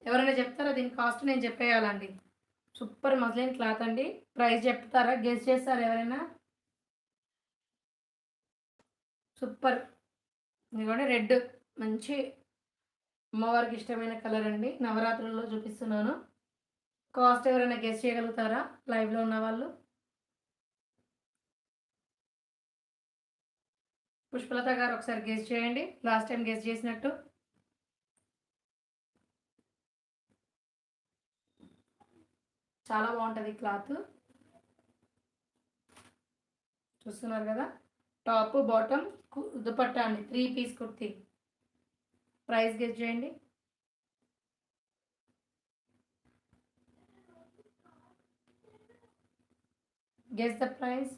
ఎవరైనా చెప్తారా దీని కాస్ట్? నేను చెప్పేయాలండి. సూపర్ మస్లిన్ క్లాత్ అండి. ప్రైస్ చెప్తారా? గెస్ చేస్తారా ఎవరైనా? సూపర్. ఇదిగోండి రెడ్ మంచి అమ్మవారికి ఇష్టమైన కలర్ అండి. నవరాత్రుల్లో చూపిస్తున్నాను. కాస్ట్ ఎవరైనా గెస్ చేయగలుగుతారా? లైవ్‌లో ఉన్నవాళ్ళు. పుష్పలత గారు ఒకసారి గెస్ చేయండి. లాస్ట్ టైమ్ గెస్ చేసినట్టు. చాలా బావుంటది క్లాత్. చూస్తున్నారు గదా! టాప్, బాటమ్ దుపట్టా అండి. 3 పీస్ కుర్తీ. ప్రైస్ గెస్ చేయండి. Guess the price.